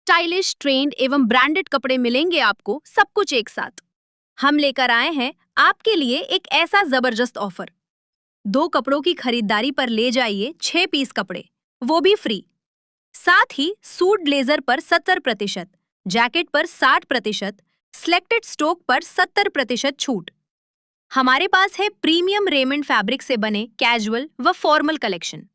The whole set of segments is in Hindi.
स्टाइलिश, ट्रेंड एवं ब्रांडेड कपड़े मिलेंगे आपको सब कुछ एक साथ। हम लेकर आए हैं आपके लिए एक ऐसा जबरदस्त ऑफर। 2 कपड़ों की खरीदारी पर ले जाइए 6 पीस कपड़े, वो भी फ्री। साथ ही सूट ब्लेजर पर 70%, जैकेट पर 60%, सिलेक्टेड स्टॉक पर 70% छूट। हमारे पास है प्रीमियम रेमंड फैब्रिक से बने कैजुअल व फॉर्मल कलेक्शन।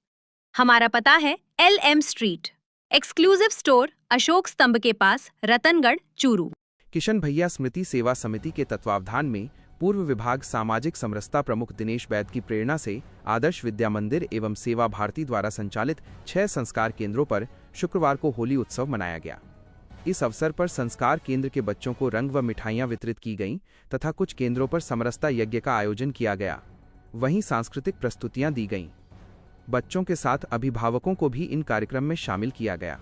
हमारा पता है LM street, exclusive store, Ashok स्तंभ के पास, रतनगढ़, चूरू। किशन भैया स्मृति सेवा समिति के तत्वावधान में पूर्व विभाग सामाजिक समरसता प्रमुख दिनेश बैद की प्रेरणा से आदर्श विद्या मंदिर एवं सेवा भारती द्वारा संचालित 6 संस्कार केंद्रों पर शुक्रवार को होली उत्सव मनाया गया। इस अवसर पर संस्कार केंद्र के बच्चों को रंग व मिठाइयां वितरित की गईं तथा कुछ केंद्रों पर समरसता यज्ञ का आयोजन किया गया। वहीं सांस्कृतिक प्रस्तुतियां दी गईं। बच्चों के साथ अभिभावकों को भी इन कार्यक्रम में शामिल किया गया।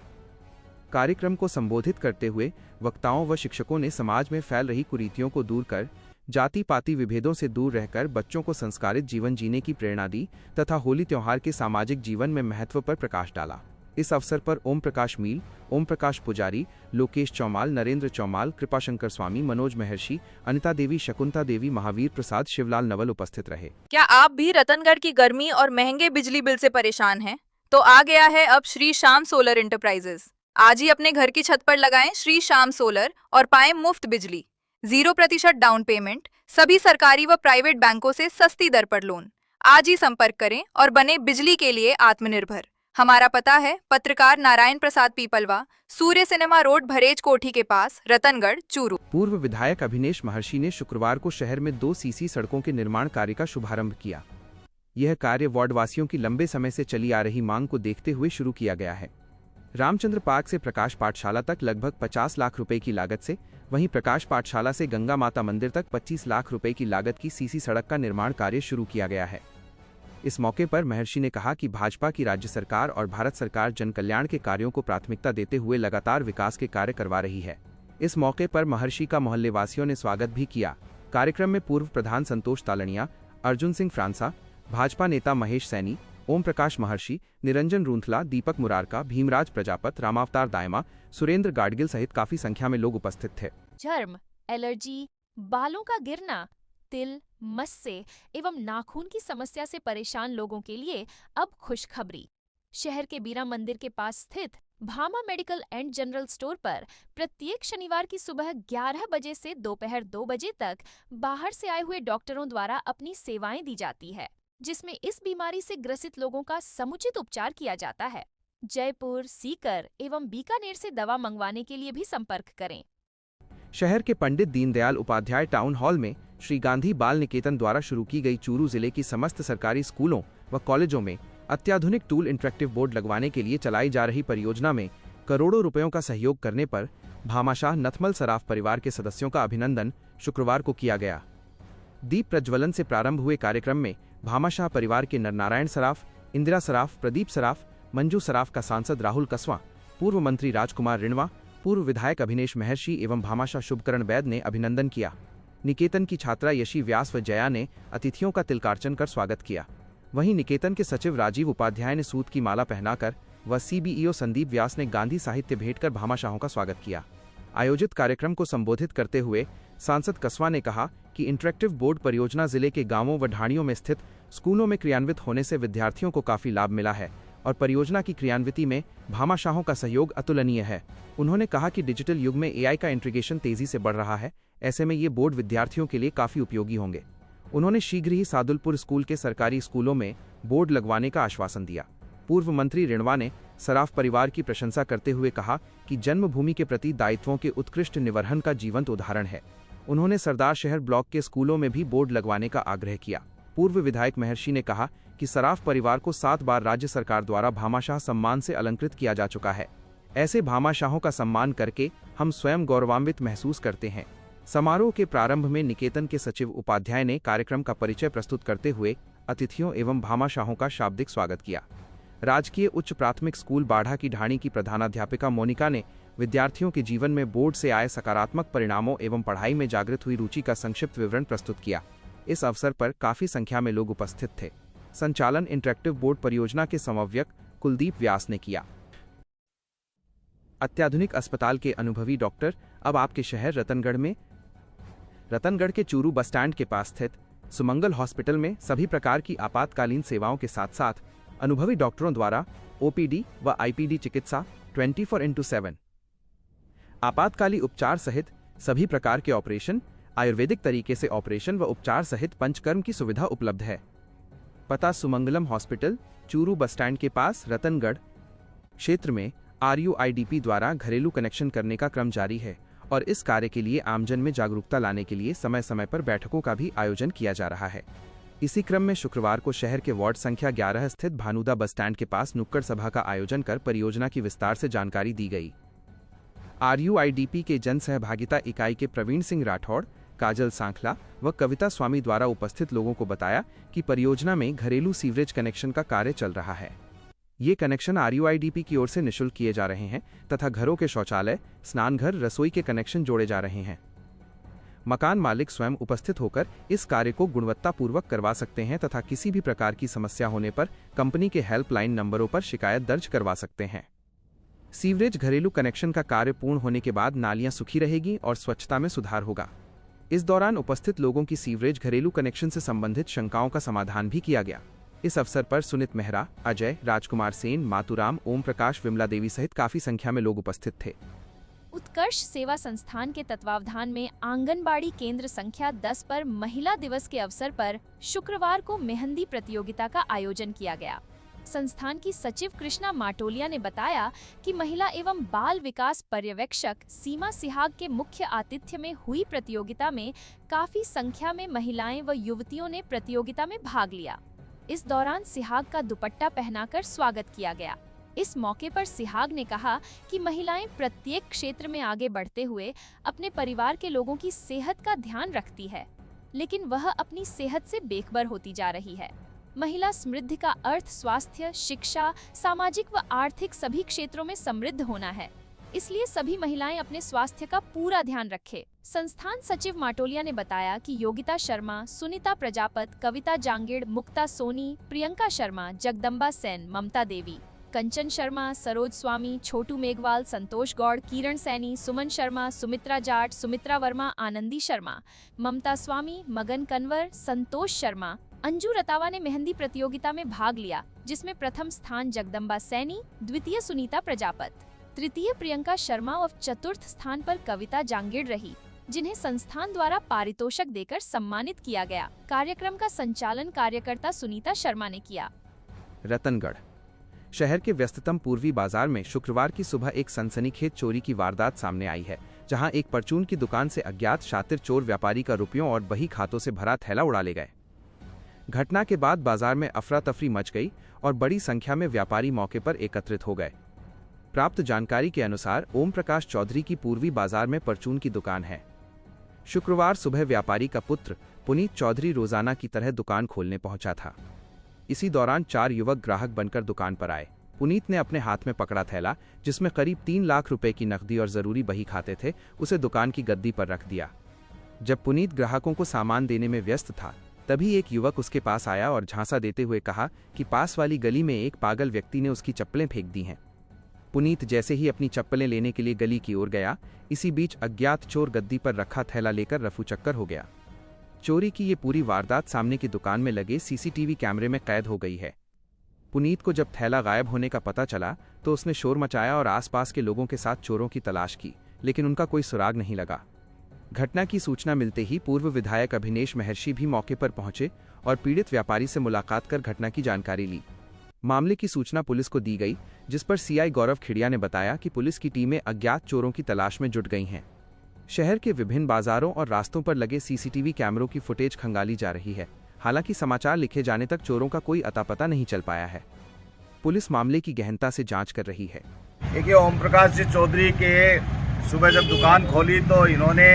कार्यक्रम को संबोधित करते हुए वक्ताओं व शिक्षकों ने समाज में फैल रही कुरीतियों को दूर कर जाति पाति विभेदों से दूर रहकर बच्चों को संस्कारित जीवन जीने की प्रेरणा दी तथा होली त्योहार के सामाजिक जीवन में महत्व पर प्रकाश डाला। इस अवसर पर ओम प्रकाश मील, ओम प्रकाश पुजारी, लोकेश चौमाल, नरेंद्र चौमाल, कृपाशंकर स्वामी, मनोज महर्षि, अनिता देवी, शकुंता देवी, महावीर प्रसाद, शिवलाल नवल उपस्थित रहे। क्या आप भी रतनगढ़ की गर्मी और महंगे बिजली बिल से परेशान हैं? तो आ गया है अब श्री श्याम सोलर इंटरप्राइजेस। आज ही अपने घर की छत पर लगाएं श्री श्याम सोलर और पाएं मुफ्त बिजली, 0% डाउन पेमेंट, सभी सरकारी व प्राइवेट बैंकों से सस्ती दर पर लोन। आज ही संपर्क करें और बने बिजली के लिए आत्मनिर्भर। हमारा पता है पत्रकार नारायण प्रसाद पीपलवा, सूर्य सिनेमा रोड, भरेज कोठी के पास, रतनगढ़, चूरू। पूर्व विधायक अभिनेश महर्षि ने शुक्रवार को शहर में 2 सीसी सड़कों के निर्माण कार्य का शुभारंभ किया। यह कार्य वार्डवासियों की लंबे समय से चली आ रही मांग को देखते हुए शुरू किया गया है। रामचंद्र पार्क से प्रकाश पाठशाला तक लगभग 50 लाख रुपए की लागत से, वहीं प्रकाश पाठशाला से गंगा माता मंदिर तक 25 लाख रुपए की लागत की सीसी सड़क का निर्माण कार्य शुरू किया गया है। इस मौके पर महर्षि ने कहा कि भाजपा की राज्य सरकार और भारत सरकार जन कल्याण के कार्यों को प्राथमिकता देते हुए लगातार विकास के कार्य करवा रही है। इस मौके पर महर्षि का मोहल्लेवासियों ने स्वागत भी किया। कार्यक्रम में पूर्व प्रधान संतोष तालनिया, अर्जुन सिंह फ्रांसा, भाजपा नेता महेश सैनी, ओम प्रकाश महर्षि, निरंजन रूंथला, दीपक मुरारका, भीमराज प्रजापत, रामावतार दायमा, सुरेंद्र गाडगिल सहित काफी संख्या में लोग उपस्थित थे। चर्म, एलर्जी, बालों का गिरना, तिल, मस्से एवं नाखून की समस्या से परेशान लोगों के लिए अब खुशखबरी। शहर के बीरा मंदिर के पास स्थित Bhama medical and general store पर प्रत्येक शनिवार की सुबह 11 बजे से दोपहर 2 बजे तक बाहर से आए हुए डॉक्टरों द्वारा अपनी सेवाएं दी जाती है, जिसमें इस बीमारी से ग्रसित लोगों का समुचित उपचार किया जाता है। जयपुर, सीकर एवं बीकानेर से दवा मंगवाने के लिए भी संपर्क करें। शहर के पंडित दीनदयाल उपाध्याय टाउन हॉल में श्री गांधी बाल निकेतन द्वारा शुरू की गई चूरू जिले की समस्त सरकारी स्कूलों व कॉलेजों में अत्याधुनिक टूल इंटरेक्टिव बोर्ड लगवाने के लिए चलाई जा रही परियोजना में करोड़ों रुपयों का सहयोग करने पर भामाशाह नथमल सराफ परिवार के सदस्यों का अभिनंदन शुक्रवार को किया गया। दीप प्रज्वलन से प्रारंभ हुए कार्यक्रम में भामाशाह परिवार के नरनारायण सराफ, इंदिरा सराफ, प्रदीप सराफ, मंजू सराफ का सांसद राहुल कसवा, पूर्व मंत्री राजकुमार रिणवा, पूर्व विधायक अभिनेश महर्षि एवं भामाशाह शुभकरण बैद ने अभिनंदन किया। निकेतन की छात्रा यशी व्यास व जया ने अतिथियों का तिलकार्चन कर स्वागत किया। वहीं निकेतन के सचिव राजीव उपाध्याय ने सूत की माला पहनाकर व CBEO संदीप व्यास ने गांधी साहित्य भेंट कर भामाशाहों का स्वागत किया। आयोजित कार्यक्रम को संबोधित करते हुए सांसद कसवा ने कहा कि इंटरेक्टिव बोर्ड परियोजना जिले के गांवों व ढाणियों में स्थित स्कूलों में क्रियान्वित होने से विद्यार्थियों को काफी लाभ मिला है और परियोजना की क्रियान्विति में भामाशाहों का सहयोग अतुलनीय है। उन्होंने कहा कि डिजिटल युग में AI का इंटीग्रेशन तेजी से बढ़ रहा है, ऐसे में ये बोर्ड विद्यार्थियों के लिए काफी उपयोगी होंगे। उन्होंने शीघ्र ही सादुलपुर स्कूल के सरकारी स्कूलों में बोर्ड लगवाने का आश्वासन दिया। पूर्व मंत्री रिणवा ने सराफ परिवार की प्रशंसा करते हुए कहा कि जन्मभूमि के प्रति दायित्वों के उत्कृष्ट निवर्हन का जीवंत उदाहरण है। उन्होंने सरदार शहर ब्लॉक के स्कूलों में भी बोर्ड लगवाने का आग्रह किया। पूर्व विधायक महर्षि ने कहा कि सराफ परिवार को 7 बार राज्य सरकार द्वारा भामाशाह सम्मान से अलंकृत किया जा चुका है। ऐसे भामाशाहों का सम्मान करके हम स्वयं गौरवान्वित महसूस करते हैं। समारोह के प्रारंभ में निकेतन के सचिव उपाध्याय ने कार्यक्रम का परिचय प्रस्तुत करते हुए अतिथियों एवं भामाशाहों का शाब्दिक स्वागत किया। राजकीय उच्च प्राथमिक स्कूल बाढ़ा की ढाणी की प्रधानाध्यापिका मोनिका ने विद्यार्थियों के जीवन में बोर्ड से आए सकारात्मक परिणामों एवं पढ़ाई में जागृत हुई रुचि का संक्षिप्त विवरण प्रस्तुत किया। इस अवसर पर काफी संख्या में लोग उपस्थित थे। संचालन इंटरेक्टिव बोर्ड परियोजना के समन्वयक कुलदीप व्यास ने किया। अत्याधुनिक अस्पताल के अनुभवी डॉक्टर अब आपके शहर रतनगढ़ में। रतनगढ़ के चूरू बस स्टैंड के पास स्थित सुमंगल हॉस्पिटल में सभी प्रकार की आपातकालीन सेवाओं के साथ साथ अनुभवी डॉक्टरों द्वारा ओपीडी व आईपीडी चिकित्सा 24/7, आपातकाली उपचार सहित सभी प्रकार के ऑपरेशन, आयुर्वेदिक तरीके से ऑपरेशन व उपचार सहित पंचकर्म की सुविधा उपलब्ध है। पता Sumangalam hospital, Churu bus stand के पास, रतनगढ़ क्षेत्र में RUIDP द्वारा घरेलू कनेक्शन करने का क्रम जारी है और इस कार्य के लिए आमजन में जागरूकता लाने के लिए समय समय पर बैठकों का भी आयोजन किया जा रहा है। इसी क्रम में शुक्रवार को शहर के वार्ड संख्या 11 स्थित भानुदा बस स्टैंड के पास नुक्कड़ सभा का आयोजन कर परियोजना की विस्तार से जानकारी दी गई। RUIDP के जन सहभागिता इकाई के प्रवीण सिंह राठौड़, काजल सांखला व कविता स्वामी द्वारा उपस्थित लोगों को बताया कि परियोजना में घरेलू सीवरेज कनेक्शन का कार्य चल रहा है। ये कनेक्शन RUIDP की ओर से निःशुल्क किए जा रहे हैं तथा घरों के शौचालय, स्नानघर, रसोई के कनेक्शन जोड़े जा रहे हैं। मकान मालिक स्वयं उपस्थित होकर इस कार्य को गुणवत्तापूर्वक करवा सकते हैं तथा किसी भी प्रकार की समस्या होने पर कंपनी के हेल्पलाइन नंबरों पर शिकायत दर्ज करवा सकते हैं। सीवरेज घरेलू कनेक्शन का कार्य पूर्ण होने के बाद नालियां सूखी रहेगी और स्वच्छता में सुधार होगा। इस दौरान उपस्थित लोगों की सीवरेज घरेलू कनेक्शन से संबंधित शंकाओं का समाधान भी किया गया। इस अवसर पर सुनीत मेहरा, अजय, राजकुमार सेन, मातुराम, ओम प्रकाश, विमला देवी सहित काफी संख्या में लोग उपस्थित थे। उत्कर्ष सेवा संस्थान के तत्वावधान में आंगनबाड़ी केंद्र संख्या 10 पर महिला दिवस के अवसर पर शुक्रवार को मेहंदी प्रतियोगिता का आयोजन किया गया। संस्थान की सचिव कृष्णा माटोलिया ने बताया कि महिला एवं बाल विकास पर्यवेक्षक सीमा सिहाग के मुख्य आतिथ्य में हुई प्रतियोगिता में काफी संख्या में महिलाएं व युवतियों ने प्रतियोगिता में भाग लिया। इस दौरान सिहाग का दुपट्टा पहनाकर स्वागत किया गया। इस मौके पर सिहाग ने कहा कि महिलाएं प्रत्येक क्षेत्र में आगे बढ़ते हुए अपने परिवार के लोगों की सेहत का ध्यान रखती है, लेकिन वह अपनी सेहत से बेखबर होती जा रही है। महिला समृद्धि का अर्थ स्वास्थ्य, शिक्षा, सामाजिक व आर्थिक सभी क्षेत्रों में समृद्ध होना है, इसलिए सभी महिलाएं अपने स्वास्थ्य का पूरा ध्यान रखें। संस्थान सचिव माटोलिया ने बताया कि योगिता शर्मा, सुनीता प्रजापत, कविता जांगिड़, मुक्ता सोनी, प्रियंका शर्मा, जगदम्बा सेन, ममता देवी, कंचन शर्मा, सरोज स्वामी, छोटू मेघवाल, संतोष गौड़, किरण सैनी, सुमन शर्मा, सुमित्रा जाट, सुमित्रा वर्मा, आनंदी शर्मा, ममता स्वामी, मगन कन्वर, संतोष शर्मा, अंजू रतावा ने मेहंदी प्रतियोगिता में भाग लिया, जिसमें प्रथम स्थान जगदम्बा सैनी, द्वितीय सुनीता प्रजापत, तृतीय प्रियंका शर्मा और चतुर्थ स्थान पर कविता जांगिड़ रही, जिन्हें संस्थान द्वारा पारितोषिक देकर सम्मानित किया गया। कार्यक्रम का संचालन कार्यकर्ता सुनीता शर्मा ने किया। रतनगढ़ शहर के व्यस्ततम पूर्वी बाजार में शुक्रवार की सुबह एक सनसनीखेज चोरी की वारदात सामने आई है, जहां एक परचून की दुकान से अज्ञात शातिर चोर व्यापारी का रुपयों और बही खातों से भरा थैला उड़ा ले गए। घटना के बाद बाजार में अफरा तफरी मच गई और बड़ी संख्या में व्यापारी मौके पर एकत्रित हो गए। प्राप्त जानकारी के अनुसार ओम प्रकाश चौधरी की पूर्वी बाजार में परचून की दुकान है। शुक्रवार सुबह व्यापारी का पुत्र पुनीत चौधरी रोजाना की तरह दुकान खोलने पहुंचा था। इसी दौरान 4 युवक ग्राहक बनकर दुकान पर आए। पुनीत ने अपने हाथ में पकड़ा थैला, जिसमें करीब 3 लाख रुपए की नकदी और जरूरी बही खाते थे, उसे दुकान की गद्दी पर रख दिया। जब पुनीत ग्राहकों को सामान देने में व्यस्त था, तभी एक युवक उसके पास आया और झांसा देते हुए कहा कि पास वाली गली में एक पागल व्यक्ति ने उसकी चप्पलें फेंक दी हैं। पुनीत जैसे ही अपनी चप्पलें लेने के लिए गली की ओर गया, इसी बीच अज्ञात चोर गद्दी पर रखा थैला लेकर रफूचक्कर हो गया। चोरी की ये पूरी वारदात सामने की दुकान में लगे CCTV कैमरे में कैद हो गई है। पुनीत को जब थैला गायब होने का पता चला तो उसने शोर मचाया और आसपास के लोगों के साथ चोरों की तलाश की, लेकिन उनका कोई सुराग नहीं लगा। घटना की सूचना मिलते ही पूर्व विधायक अभिनेश महर्षि भी मौके पर पहुंचे और पीड़ित व्यापारी से मुलाकात कर घटना की जानकारी ली। मामले की सूचना पुलिस को दी गई, जिस पर CI गौरव खिड़िया ने बताया कि पुलिस की टीमें अज्ञात चोरों की तलाश में जुट गई हैं। शहर के विभिन्न बाजारों और रास्तों पर लगे CCTV कैमरों की फुटेज खंगाली जा रही है। हालांकि समाचार लिखे जाने तक चोरों का कोई अता पता नहीं चल पाया है। पुलिस मामले की गहनता से जांच कर रही है। देखिए, ओम प्रकाश जी चौधरी के सुबह जब दुकान खोली तो इन्होंने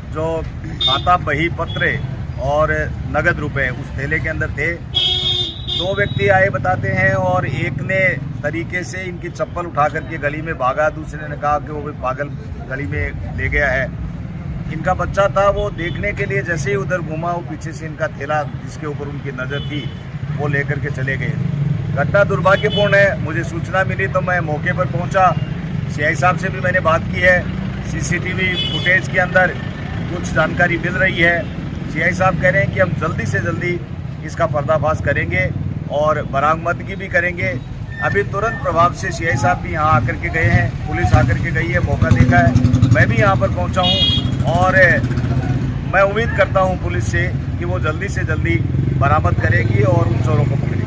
जो खाता, बही पत्र और नगद रुपए उस थैले के अंदर थे। 2 व्यक्ति आए बताते हैं और एक ने तरीके से इनकी चप्पल उठा करके गली में भागा, दूसरे ने कहा कि वो पागल गली में ले गया है। इनका बच्चा था, वो देखने के लिए जैसे ही उधर घुमा, वो पीछे से इनका थैला जिसके ऊपर उनकी नज़र थी वो लेकर के चले गए। घटना दुर्भाग्यपूर्ण है। मुझे सूचना मिली तो मैं मौके पर पहुंचा। सीआई साहब से भी मैंने बात की है। सीसीटीवी फुटेज के अंदर कुछ जानकारी मिल रही है। सीआई साहब कह रहे हैं कि हम जल्दी से जल्दी इसका पर्दाफाश करेंगे और बरामदगी भी करेंगे। अभी तुरंत प्रभाव से सीआई साहब भी यहाँ आकर के गए हैं, पुलिस आकर के गई है, मौका देखा है। मैं भी यहाँ पर पहुँचा हूँ और मैं उम्मीद करता हूँ पुलिस से कि वो जल्दी से जल्दी बरामद करेगी और उन चोरों को पकड़ेगी।